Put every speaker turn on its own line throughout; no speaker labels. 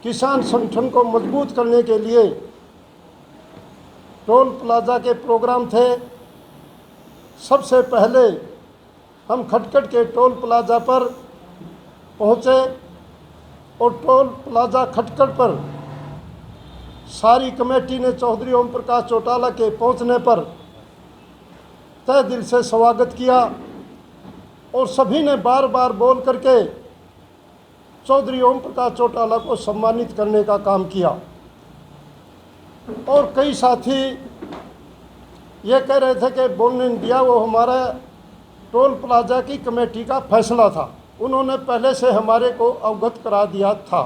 किसान संगठन को मजबूत करने के लिए टोल प्लाजा के प्रोग्राम थे। सबसे पहले हम खटखट के टोल प्लाजा पर पहुँचे और टोल प्लाजा खटखट पर सारी कमेटी ने चौधरी ओम प्रकाश चौटाला के पहुँचने पर तहे दिल से स्वागत किया और सभी ने बार बार बोल करके चौधरी ओम प्रकाश चौटाला को सम्मानित करने का काम किया। और कई साथी ये कह रहे थे कि बोलने नहीं दिया, वो हमारा टोल प्लाजा की कमेटी का फैसला था, उन्होंने पहले से हमारे को अवगत करा दिया था।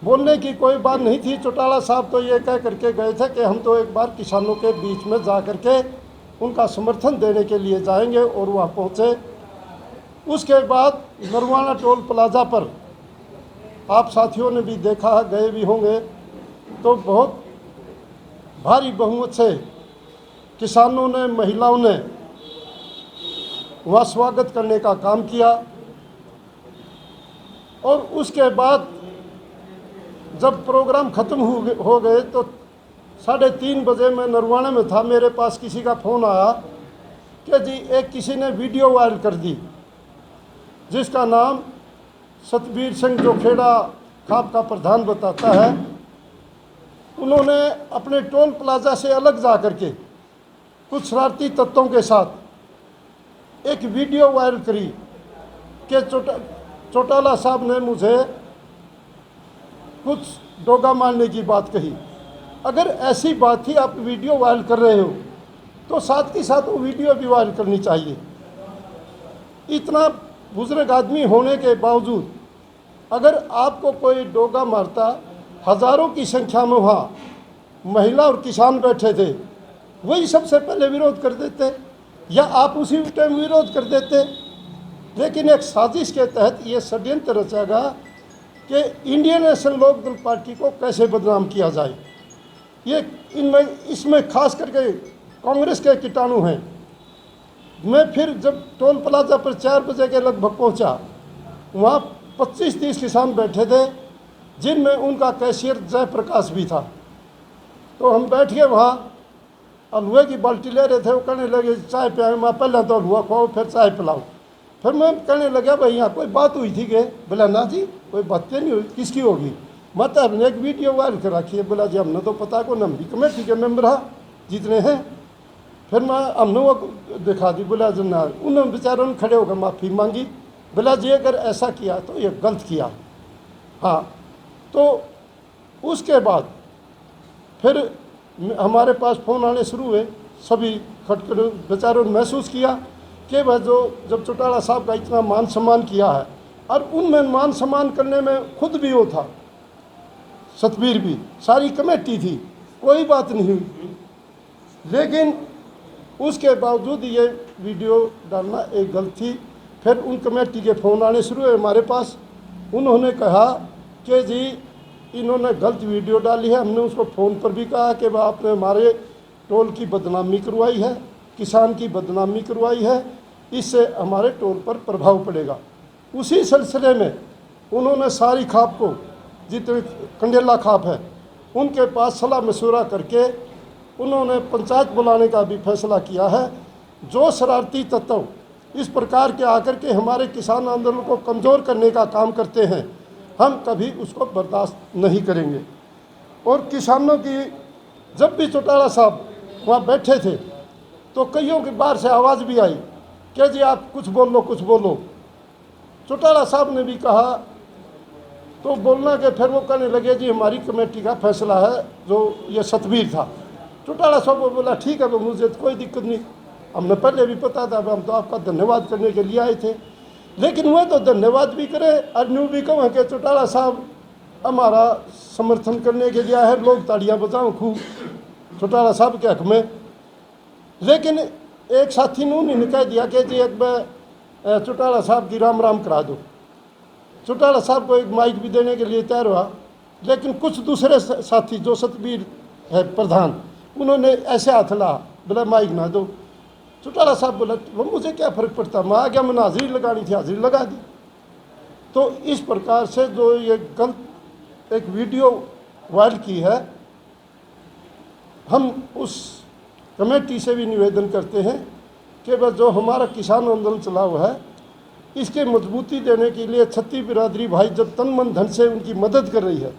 बोलने की कोई बात नहीं थी। चौटाला साहब तो ये कह करके गए थे कि हम तो एक बार किसानों के बीच में जा करके उनका समर्थन देने के लिए जाएंगे, और वहाँ पहुँचे। उसके बाद नरवाना टोल प्लाजा पर आप साथियों ने भी देखा, गए भी होंगे, तो बहुत भारी बहुमत से किसानों ने, महिलाओं ने वहाँ स्वागत करने का काम किया। और उसके बाद जब प्रोग्राम ख़त्म हो गए तो 3:30 बजे मैं नरवाना में था। मेरे पास किसी का फ़ोन आया कि जी एक किसी ने वीडियो वायरल कर दी जिसका नाम सतबीर सिंह जो खेड़ा खाप का प्रधान बताता है। उन्होंने अपने टोल प्लाजा से अलग जा कर के कुछ शरारती तत्वों के साथ एक वीडियो वायरल करी कि चौटाला साहब ने मुझे कुछ डोगा मारने की बात कही। अगर ऐसी बात ही आप वीडियो वायरल कर रहे हो तो साथ के साथ वो वीडियो भी वायरल करनी चाहिए। इतना बुजुर्ग आदमी होने के बावजूद अगर आपको कोई डोगा मारता, हज़ारों की संख्या में वहाँ महिला और किसान बैठे थे, वही सबसे पहले विरोध कर देते या आप उसी टाइम विरोध कर देते। लेकिन एक साजिश के तहत ये षड्यंत्र रचा गया कि इंडियन नेशनल लोकदल पार्टी को कैसे बदनाम किया जाए। ये इसमें खास करके कांग्रेस के कीटाणु हैं। मैं फिर जब टोल प्लाजा पर 4 बजे के लगभग पहुंचा, वहाँ 25-30 किसान बैठे थे जिनमें उनका कैशियर जयप्रकाश भी था। तो हम बैठ गए वहाँ, हलवे की बाल्टी ले रहे थे। वो कहने लगे चाय पियाए। मैं पहले तो हलवा खाओ फिर चाय पिलाओ। फिर मैं कहने लगा भाई यहाँ कोई बात हुई थी? कि बोला ना जी कोई बातें नहीं हुई। किसकी होगी? मतलब हमने एक वीडियो वायरल कर रखी है। बोला जी हमने तो पता को, हम भी कमेटी के मेम्बर हाँ जितने हैं। फिर हमने वो दिखा दी। बोला जी ना, उन्होंने बेचारों ने खड़े होकर माफ़ी मांगी। बोला जी अगर ऐसा किया तो ये गलत किया। हाँ, तो उसके बाद फिर हमारे पास फ़ोन आने शुरू हुए। सभी खटखट बेचारों ने महसूस किया कि वह जो जब चौटाला साहब का इतना मान सम्मान किया है, और उनमें मान सम्मान करने में खुद भी वो था, सतबीर भी, सारी कमेटी थी, कोई बात नहीं हुई। लेकिन उसके बावजूद ये वीडियो डालना एक गलत थी। फिर उन कमेटी के फ़ोन आने शुरू हुए हमारे पास। उन्होंने कहा कि जी इन्होंने गलत वीडियो डाली है। हमने उसको फ़ोन पर भी कहा कि वह आपने हमारे टोल की बदनामी करवाई है, किसान की बदनामी करवाई है, इससे हमारे टोल पर प्रभाव पड़ेगा। उसी सिलसिले में उन्होंने सारी खाप को, जितने कंडेला खाप है, उनके पास सलाह मशवरा करके उन्होंने पंचायत बुलाने का भी फैसला किया है। जो शरारती तत्व इस प्रकार के आकर के हमारे किसान आंदोलन को कमज़ोर करने का काम करते हैं, हम कभी उसको बर्दाश्त नहीं करेंगे। और किसानों की जब भी चौटाला साहब वहाँ बैठे थे तो कईयों की बाहर से आवाज़ भी आई कि जी आप कुछ बोलो, कुछ बोलो। चौटाला साहब ने भी कहा तो बोलना के फिर वो कहने लगे जी हमारी कमेटी का फैसला है, जो ये सतबीर था। चौटाला साहब को बोला ठीक है, मुझे तो कोई दिक्कत नहीं, हमने पहले भी पता था, हम तो आपका धन्यवाद करने के लिए आए थे। लेकिन वह तो धन्यवाद भी करे और न्यू भी कहें कि चौटाला साहब हमारा समर्थन करने के लिए है, लोग ताड़ियाँ बजाओ खूब चौटाला साहब के हक में। लेकिन एक साथी ने उन्होंने कह दिया कि जी एक बार चौटाला साहब की राम राम करा दो। चौटाला साहब को एक माइक भी देने के लिए तैयार हुआ। लेकिन कुछ दूसरे साथी जो सतबीर है प्रधान, उन्होंने ऐसे हाथ ला, बोला माइक ना दो। चौटाला साहब बोला वो मुझे क्या फ़र्क पड़ता, मैं आ गया, मैंने हाजिरी लगानी थी, हाजिरी लगा दी। तो इस प्रकार से जो ये गलत एक वीडियो वायरल की है, हम उस कमेटी से भी निवेदन करते हैं कि वह जो हमारा किसान आंदोलन चला हुआ है इसके मजबूती देने के लिए छत्ती बिरादरी भाई जब तन मन धन से उनकी मदद कर रही है,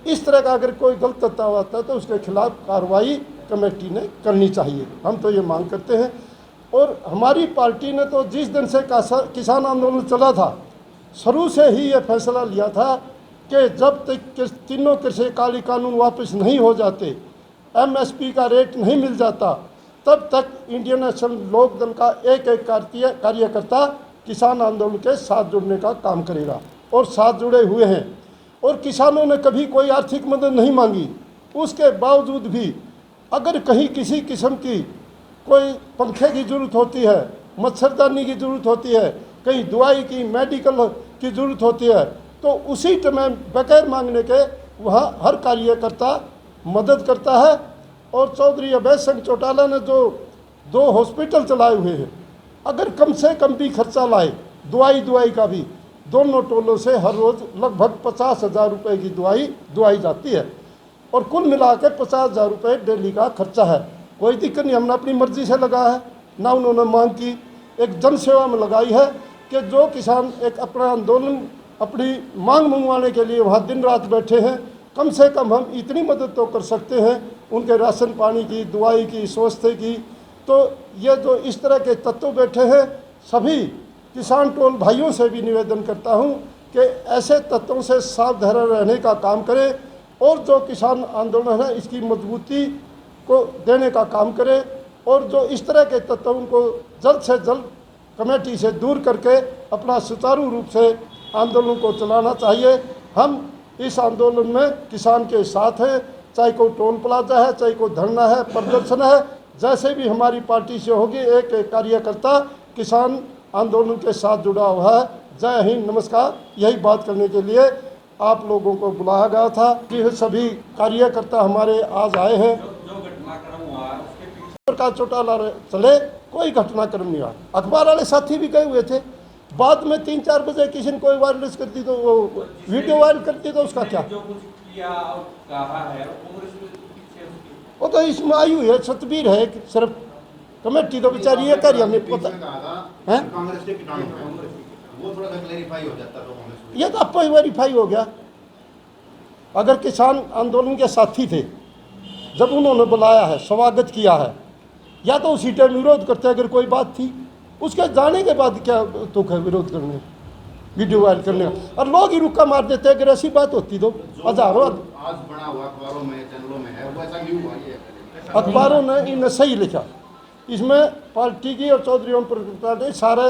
इस तरह का अगर कोई गलत तत्व आता है तो उसके खिलाफ कार्रवाई कमेटी ने करनी चाहिए। हम तो ये मांग करते हैं। और हमारी पार्टी ने तो जिस दिन से किसान आंदोलन चला था शुरू से ही ये फैसला लिया था कि जब तक तीनों कृषि काली कानून वापस नहीं हो जाते, MSP का रेट नहीं मिल जाता, तब तक इंडियन नेशनल लोक दल का एक एक कार्यकर्ता किसान आंदोलन के साथ जुड़ने का काम करेगा और साथ जुड़े हुए हैं। और किसानों ने कभी कोई आर्थिक मदद नहीं मांगी, उसके बावजूद भी अगर कहीं किसी किस्म की कोई पंखे की ज़रूरत होती है, मच्छरदानी की ज़रूरत होती है, कहीं दवाई की मेडिकल की ज़रूरत होती है, तो उसी टाइम बगैर मांगने के वहाँ हर कार्यकर्ता मदद करता है। और चौधरी अभय सिंह चौटाला ने जो 2 हॉस्पिटल चलाए हुए हैं, अगर कम से कम भी खर्चा लाए दवाई का भी, दोनों टोलों से हर रोज़ लगभग 50,000 रुपये की दवाई जाती है और कुल मिला के 50,000 रुपये डेली का खर्चा है। कोई दिक्कत नहीं, हमने अपनी मर्जी से लगाया है, ना उन्होंने मांग की। एक जन सेवा में लगाई है कि जो किसान एक अपना आंदोलन अपनी मांग मंगवाने के लिए वहाँ दिन रात बैठे हैं, कम से कम हम इतनी मदद तो कर सकते हैं उनके राशन पानी की, दवाई की, स्वास्थ्य की। तो ये जो इस तरह के तत्व बैठे हैं, सभी किसान टोल भाइयों से भी निवेदन करता हूं कि ऐसे तत्वों से सावधान रहने का काम करें और जो किसान आंदोलन है इसकी मजबूती को देने का काम करें। और जो इस तरह के तत्वों को जल्द से जल्द कमेटी से दूर करके अपना सुचारू रूप से आंदोलन को चलाना चाहिए। हम इस आंदोलन में किसान के साथ हैं, चाहे कोई टोल प्लाजा है, चाहे कोई धरना है, प्रदर्शन है, जैसे भी हमारी पार्टी से होगी एक एक कार्यकर्ता किसान आंदोलन के साथ जुड़ा हुआ है। जय हिंद, नमस्कार। यही बात करने के लिए आप लोगों को बुलाया गया था कि सभी कार्यकर्ता हमारे आज आए हैं। जो घटनाक्रम हुआ उसके पीछे का चौटाला चले, कोई घटनाक्रम नहीं हुआ। अखबार वाले साथी भी गए हुए थे, बाद में 3-4 बजे किसी ने कोई वायरलेस कर दी तो वो वीडियो वायरल कर दी तो उसका क्या, जो कुछ किया और कहा है वो तो इसमें आई हुई है, सतबीर है। सिर्फ कमेटी तो बेचारी ये कर रही, हमें पता है। वो थोड़ा सा क्लैरिफाई हो जाता तो ये तो आपको ही वेरीफाई हो गया। अगर किसान आंदोलन के साथी थे, जब उन्होंने बुलाया है, स्वागत किया है, या तो उसी टाइम विरोध करते अगर कोई बात थी, उसके जाने के बाद क्या तुक है विरोध करने, वीडियो वायरल करने का। और लोग ही रुक्का मार देते अगर ऐसी बात होती तो हजारों
आज बना हुआ अखबारों में, चैनलों में है, वो ऐसा क्यों हुआ? ये
अखबारों ने इन्हें सही लिखा, इसमें पार्टी की और चौधरी ओम प्रकाश ने सारा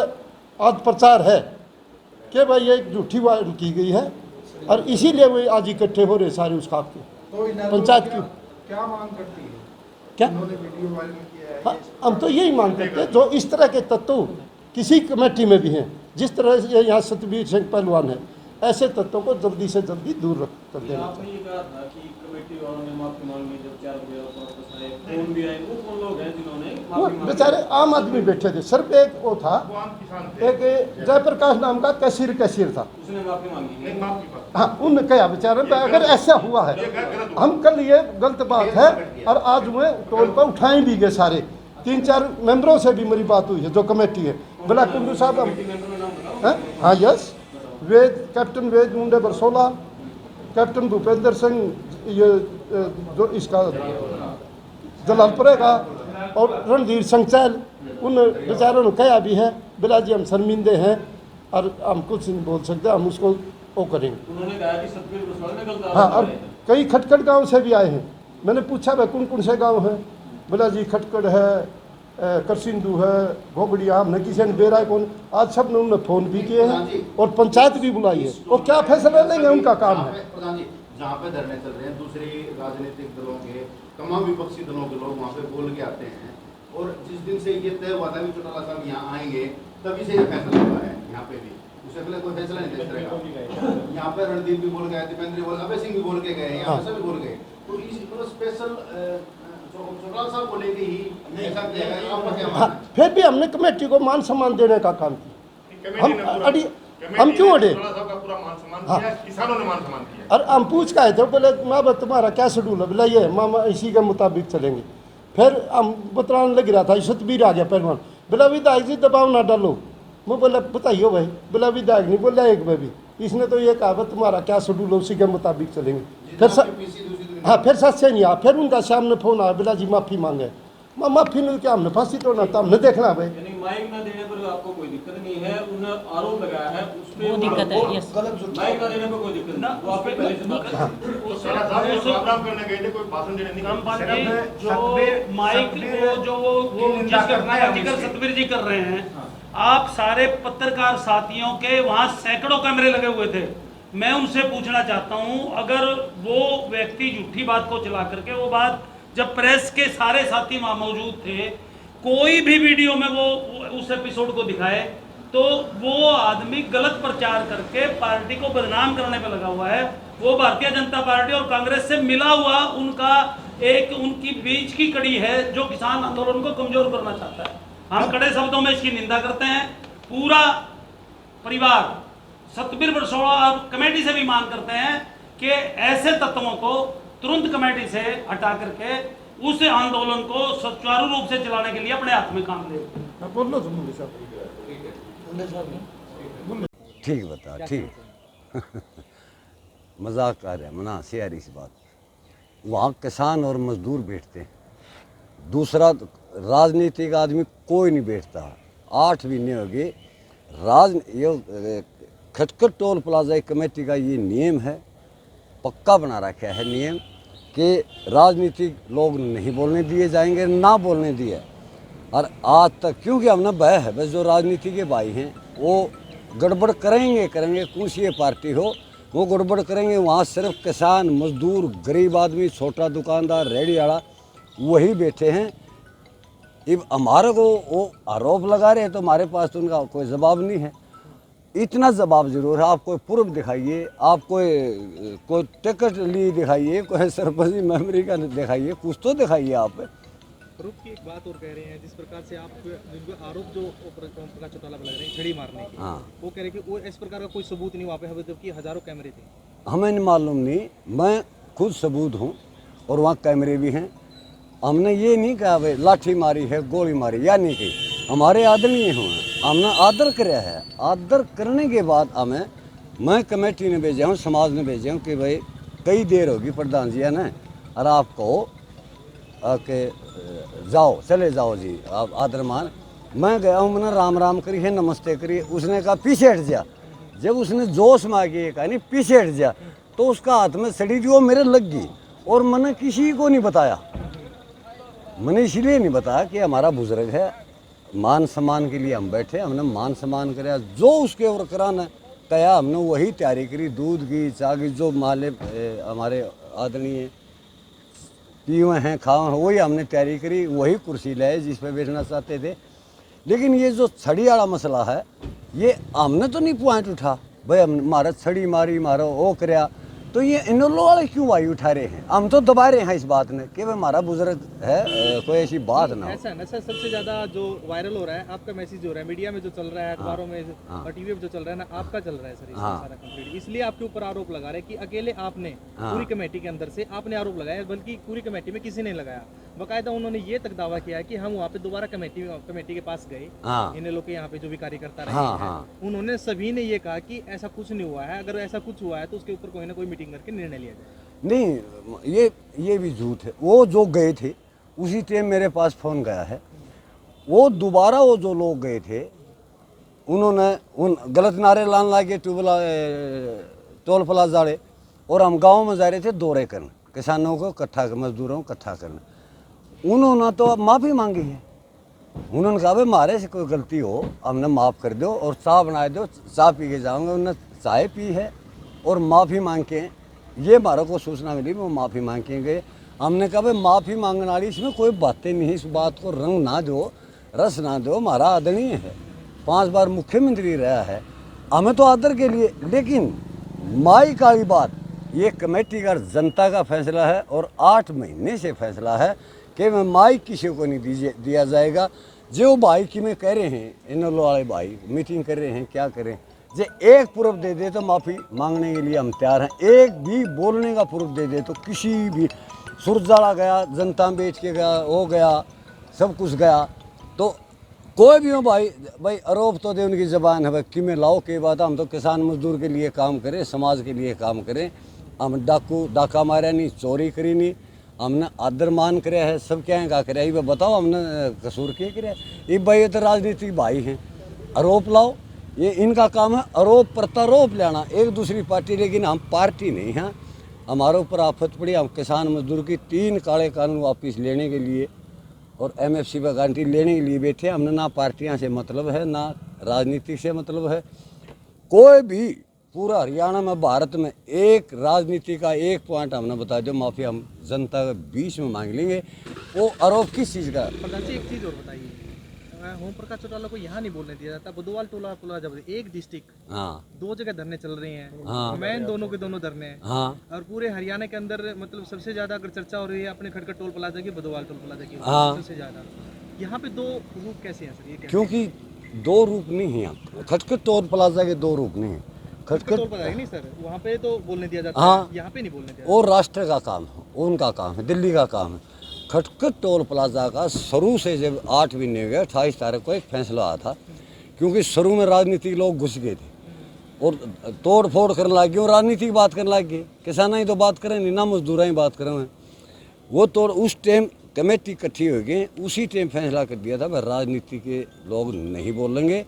आज प्रचार है कि भाई ये झूठी वायरल की गई है और इसीलिए वो आज इकट्ठे हो रहे सारे उस खाप के। तो पंचायत की
क्या मांग करती है?
क्या
वीडियो वायरल किया है?
हाँ, हम तो यही मांग करते हैं जो इस तरह के तत्व किसी कमेटी में भी हैं, जिस तरह से यहाँ सतबीर सिंह पहलवान है, ऐसे तत्वों को जल्दी से जल्दी दूर कर देना।
आपने ये कहा था कि कमेटी वालों ने माफी मांगी, जब 4 बजे फोन भी आए, वो कौन लोग हैं जिन्होंने माफी मांगी?
बेचारे आम आदमी बैठे थे, सिर्फ एक वो था, एक जयप्रकाश नाम का कैशियर था,
उसने माफी मांगी।
हाँ, उनने कहा बेचारे अगर ऐसा हुआ है, हम कल ये गलत बात है और आज में टोल पर उठाए भी गए सारे 3-4 मेंबरों से भी मेरी बात हुई है जो कमेटी है। बोला कुंडू साहब हाँ यस, वेद कैप्टन वेद मुंडे बरसोला, कैप्टन भूपेंद्र सिंह ये जो इसका जलालपुरे का, और रणधीर सिंह चहल, उन बेचारों ने कहा भी है बिला जी हम शर्मिंदे हैं और हम कुछ नहीं बोल सकते, हम उसको वो करेंगे।
उन्होंने कहा कि सतबीर बरसोला ने गलत
हाँ, और कई खटखट गांव से भी आए हैं। मैंने पूछा भाई कौन कौन से गांव हैं, बोला जी खटखड़ है, करसिंदू है, घोगड़िया, हमने किसी ने बेरा कौन, आज सब ने उन्होंने फ़ोन भी किए हैं और पंचायत भी बुलाई है। वो क्या फैसला लेंगे उनका काम है।
प्रधान जी, जहाँ पे धरने चल रहे हैं दूसरे राजनीतिक दलों के, तमाम विपक्षी दलों के लोग वहाँ पे बोल के आते हैं, और जिस दिन से ये तय हुआ था कि चौटाला साहब यहाँ आएंगे तभी से ये फैसला हुआ है। यहाँ पे भी उससे पहले कोई फैसला नहीं था इस तरह का। यहाँ पे रणदीप भी बोल गए, दीपेंद्र बोल, अभय सिंह भी बोल के गए, यहाँ पे सभी बोल गए। तो इस स्पेशल चौटाला साहब को लेके ही ऐसा किया गया, आपका क्या मानना है?
फिर भी हमने कमेटी को मान सम्मान देने का काम किया। हम हम क्यों अड़े?
का पूरा मान सम्मान
हाँ।
किया, किसानों ने मान सम्मान किया।
और हम पूछ के आए थे, बोले माँ बाप तुम्हारा क्या शेड्यूल है? बोला ये मामा इसी के मुताबिक चलेंगे। फिर हम बतलाने लग रहा था, सतबीर आ गया पहलवान, बोला विधायक जी दबाव ना डालो। मैं बोला बताइए भाई। बोला विधायक नहीं बोला एक में भी, इसने तो ये कहा तुम्हारा क्या शेड्यूल है उसी के मुताबिक चलेंगे। फिर हाँ फिर सच से नहीं आया। फिर उनका सामने फोन आया, बोला जी माफ़ी मांगे। माफ़ी नहीं क्या हमने फांसी तोड़ना था, हमने देखना भाई।
यानी माइक ना देने पर आपको कोई दिक्कत नहीं है, उन्होंने आरोप लगाया है उसमें
वो दिक्कत है, यस।
माइक ना देने पर कोई दिक्कत नहीं, वो आपके पहले से बात है।
सेना साहब जो प्रोग्राम करने गए थे, कोई भाषण देने नहीं गए।
जो माइक वो जिस घटना का जिक्र सतबीर जी कर रहे हैं, आप सारे पत्रकार साथियों के वहां सैकड़ों कैमरे लगे हुए थे। मैं उनसे पूछना चाहता हूं, अगर वो व्यक्ति झूठी बात को चला करके, वो बात जब प्रेस के सारे साथी वहां मौजूद थे, कोई भी वीडियो में वो उस एपिसोड को दिखाए, तो वो आदमी गलत प्रचार करके पार्टी को बदनाम करने पर लगा हुआ है। वो भारतीय जनता पार्टी और कांग्रेस से मिला हुआ उनका एक उनकी बीच की कड़ी है जो किसान आंदोलन को कमजोर करना चाहता है। हम कड़े शब्दों में इसकी निंदा करते हैं। पूरा परिवार सतबीर बरसोड़ा और कमेटी से भी मांग करते हैं कि ऐसे तत्वों को तुरंत कमेटी से हटा करके उस आंदोलन को सुचारू रूप से चलाने के लिए अपने हाथ में काम ले।
बोल लो तुम मुझे साहब।
ठीक बता, ठीक मजाक कर रहे हैं, मना से यार इस बात। वहाँ किसान और मजदूर बैठते हैं, दूसरा राजनीतिक आदमी कोई नहीं बैठता। 8 महीने हो गए ये खटखट टोल प्लाजा कमेटी का ये नियम है, पक्का बना रखा है नियम कि राजनीतिक लोग नहीं बोलने दिए जाएंगे, ना बोलने दिए। और आज तक क्योंकि हमने भय है, बस जो राजनीति के भाई हैं वो गड़बड़ करेंगे कौन सी ये पार्टी हो वो गड़बड़ करेंगे। वहाँ सिर्फ किसान मजदूर गरीब आदमी छोटा दुकानदार रेहड़ी वाला वही बैठे हैं। अब हमारे को वो आरोप लगा रहे हैं तो हमारे पास तो उनका कोई जवाब नहीं है। इतना जवाब जरूर है, आप कोई प्रूफ दिखाइए, आप कोई टिकट ली दिखाइए, कोई सरपंची मेमोरी का दिखाइए, कुछ तो दिखाइए आप।
प्रूफ की एक बात और कह रहे हैं, जिस प्रकार से आप जिनको आरोप जो प्रकाश चौटाला लग रहे हैं छड़ी मारने के,
हाँ,
वो कह रहे हैं कि वो इस प्रकार का कोई सबूत नहीं वहाँ पे है, जबकि हजारों कैमरे थे।
हमें नहीं मालूम नहीं, मैं खुद सबूत हूँ और वहाँ कैमरे भी हैं। हमने ये नहीं कहा भाई लाठी मारी है गोली मारी या नहीं कही, हमारे आदरणीय हुए, हमने आदर कराया है। आदर करने के बाद मैं कमेटी ने भेजा हूँ, समाज ने भेजा हूँ कि भाई कई देर होगी प्रधान जी है ना, और आप कहो कि जाओ चले जाओ जी आप आदर मान। मैं गया हूँ, मैंने राम राम करी है, नमस्ते करी, उसने कहा पीछे हट जा। जब उसने जोश में आके कहा नहीं पीछे हट जा, तो उसका हाथ में सड़ी थी, वो मेरे लग गई और मैंने किसी को नहीं बताया। मैंने इसलिए नहीं बताया कि हमारा बुजुर्ग है, मान सम्मान के लिए हम बैठे, हमने मान सम्मान कराया। जो उसके और कराना कहा हमने वही तैयारी करी, दूध की चाह की, जो माले हमारे आदरणीय पिए हैं खाए हैं वही हमने तैयारी करी, वही कुर्सी लाए जिस पे बैठना चाहते थे। लेकिन ये जो छड़ी वाला मसला है ये हमने तो नहीं पॉइंट उठा भाई, हम हमारा छड़ी मारी मारो वो कराया, तो ये इन लोगों वाले क्यों वाई उठा रहे हैं? हम तो दबा रहे हैं इस बात ने कि भाई हमारा बुजुर्ग है, कोई ऐसी बात ना हो।
ऐसा है सर, सबसे ज्यादा जो वायरल हो रहा है आपका मैसेज हो रहा है, मीडिया में जो चल रहा है, अखबारों में और टीवी में जो चल रहा है ना, आपका चल रहा है सर इसमें सारा कंप्लीट। इसलिए आपके ऊपर आरोप लगा रहे हैं कि अकेले आपने पूरी कमेटी के अंदर से आपने आरोप लगाया, बल्कि पूरी कमेटी में किसी ने लगाया। बाकायदा उन्होंने ये तक दावा किया है कि हम वहाँ पे दोबारा कमेटी के पास गए, इन लोग के यहाँ पे जो भी कार्यकर्ता रहे हैं, उन्होंने सभी ने ये कहा कि ऐसा कुछ नहीं हुआ है, अगर ऐसा कुछ हुआ है तो उसके ऊपर कोई ना कोई मीटिंग करके निर्णय लिया जाए।
नहीं, ये भी झूठ है। वो जो गए थे उसी टाइम मेरे पास फ़ोन गया है, वो दोबारा वो जो लोग गए थे उन्होंने उन गलत नारे लान लाके टोल प्लाजा वाले, और हम गांव में जा रहे थे दौरे करने, किसानों को इकट्ठा मजदूरों को इकट्ठा करने। उन्होंने तो माफ़ी मांगी है, उन्होंने कहा भाई हमारे से कोई गलती हो हमने माफ़ कर दो और चाय बना दो, चाय पी के जाऊँगा। उन्होंने चाय पी है और माफ़ी मांग के, ये हमारे को सूचना मिली, वो माफ़ी मांग के गए। हमने कहा भाई माफ़ी मांगने वाली इसमें कोई बातें नहीं, इस बात को रंग ना दो, रस ना दो, हमारा आदरणीय है, 5 बार मुख्यमंत्री रहा है, हमें तो आदर के लिए। लेकिन माई काली बात, ये कमेटी का जनता का फैसला है और 8 महीने से फैसला है कि मैं माई किसी को नहीं दिया जाएगा। जो भाई कि मैं कह रहे हैं इन वाले भाई मीटिंग कर रहे हैं, क्या करें, जे एक प्रूफ दे दे तो माफ़ी मांगने के लिए हम तैयार हैं। एक भी बोलने का प्रूफ दे दे तो किसी भी सुरजाला गया, जनता बेच के गया, हो गया, सब कुछ गया, तो कोई भी हो भाई आरोप तो दे उनकी ज़बान है भाई कि मैं लाओ के बात। हम तो किसान मजदूर के लिए काम करें, समाज के लिए काम करें। हम डाका मारा नहीं, चोरी करी नहीं, हमने आदर मान करे है, सब क्या का करे। ये बताओ हमने कसूर क्या करे? ये भाई ये तो राजनीतिक भाई हैं, आरोप लाओ, ये इनका काम है आरोप प्रत्यारोप लेना एक दूसरी पार्टी। लेकिन हम पार्टी नहीं हैं, हमारे ऊपर आफत पड़ी। हम किसान मजदूर की 3 काले कानून वापस लेने के लिए और MFC पर गारंटी लेने के लिए बैठे। हमने ना पार्टियां से मतलब है, ना राजनीति से मतलब है। कोई भी पूरा हरियाणा में, भारत में एक राजनीति का एक पॉइंट हमने बता दो, माफी हम जनता के बीच में मांग लेंगे। वो आरोप किस चीज़ का?
प्रधान जी एक चीज़ और बताइए, ओम प्रकाश चौटाला को यहाँ नहीं बोलने दिया जाता, बुधवाल टोला पुला जब एक डिस्ट्रिक्ट,
हाँ
2 जगह धरने चल रहे हैं,
हाँ।
मैन दोनों के दोनों धरने हैं,
हाँ
और पूरे हरियाणा के अंदर मतलब सबसे ज्यादा अगर चर्चा हो रही है अपने खटखट टोल प्लाजा की, बुधवाल टोल प्लाजा की,
हाँ।
सबसे ज्यादा। यहाँ पे 2 रूप कैसे हैं सर? ये कैसे?
क्योंकि 2 रूप नहीं है यहाँ। खटखट टोल प्लाजा के 2 रूप नहीं है।
खटखट टोल प्लाजा नहीं सर, वहाँ पे तो बोलने दिया जाता
हाँ।
है, यहाँ पे नहीं बोलने दिया
वो राष्ट्र का काम है, उनका काम है, दिल्ली का काम है। खटखट टोल प्लाजा का शुरू से जब 8 महीने हो गए, 28 तारीख को एक फैसला आया था। क्योंकि शुरू में राजनीतिक लोग घुस गए थे और तोड़ फोड़ करने लग गए और राजनीति की बात करने लग गए। किसान ही तो बात करें नहीं, ना मजदूर ही बात करें। वो तोड़ उस टाइम कमेटी इकट्ठी हो गई, उसी टाइम फैसला कर दिया था भाई राजनीति के लोग नहीं बोलेंगे।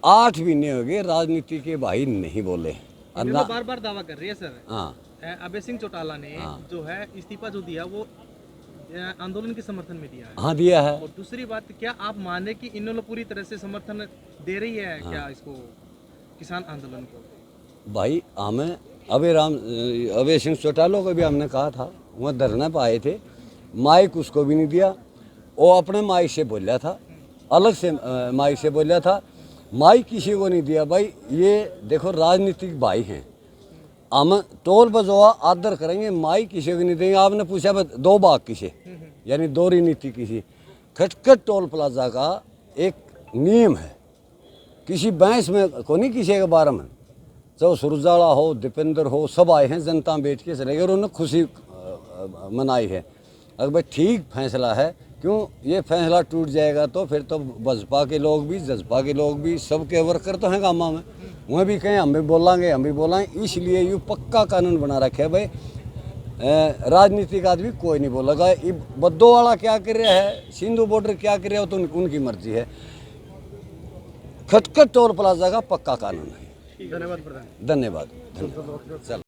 8 महीने हो गए राजनीति के भाई नहीं बोले।
जाता। बार बार दावा कर रही है सर।
हाँ
अभय सिंह चौटाला ने जो है इस्तीफा जो दिया वो आंदोलन के समर्थन में दिया है।
हाँ दिया है।
और दूसरी बात, क्या आप माने कि इन्होंने पूरी तरह से समर्थन दे रही है क्या इसको, किसान आंदोलन को?
भाई हमें अभय सिंह चौटाला को भी हमने कहा था, वहाँ धरने पर आए थे, माइक उसको भी नहीं दिया। वो अपने माइक से बोला था, अलग से माइक से बोला था, माइक किसी को नहीं दिया। भाई ये देखो राजनीतिक भाई हैं, हम टोल बजवा आदर करेंगे, माइक किसी को नहीं देंगे। आपने पूछा 2 बाग किसे, यानी 2 नीति किसी। खटखट टोल प्लाजा का एक नियम है, किसी बहस में को नहीं किसी के बारे में। चाहे सुरजाला हो, दीपेंद्र हो, सब आए हैं, जनता बैठ के चले गए और उन्होंने खुशी मनाई है। अगर भाई ठीक फैसला है, क्यों ये फैसला टूट जाएगा तो फिर तो बसपा के लोग भी, जसपा के लोग भी, सबके वर्कर तो हैं गामा में, वह भी कहें हम भी बोलांगे। इसलिए ये पक्का कानून बना रखे है भाई, राजनीतिक आदमी कोई नहीं बोलेगा। ये बद्दो वाला क्या कर रहा है, सिंधु बॉर्डर क्या कर रहा है, तो उनकी मर्जी है। खटखट टोल प्लाजा का पक्का कानून है।
धन्यवाद प्रधान।
धन्यवाद। चल।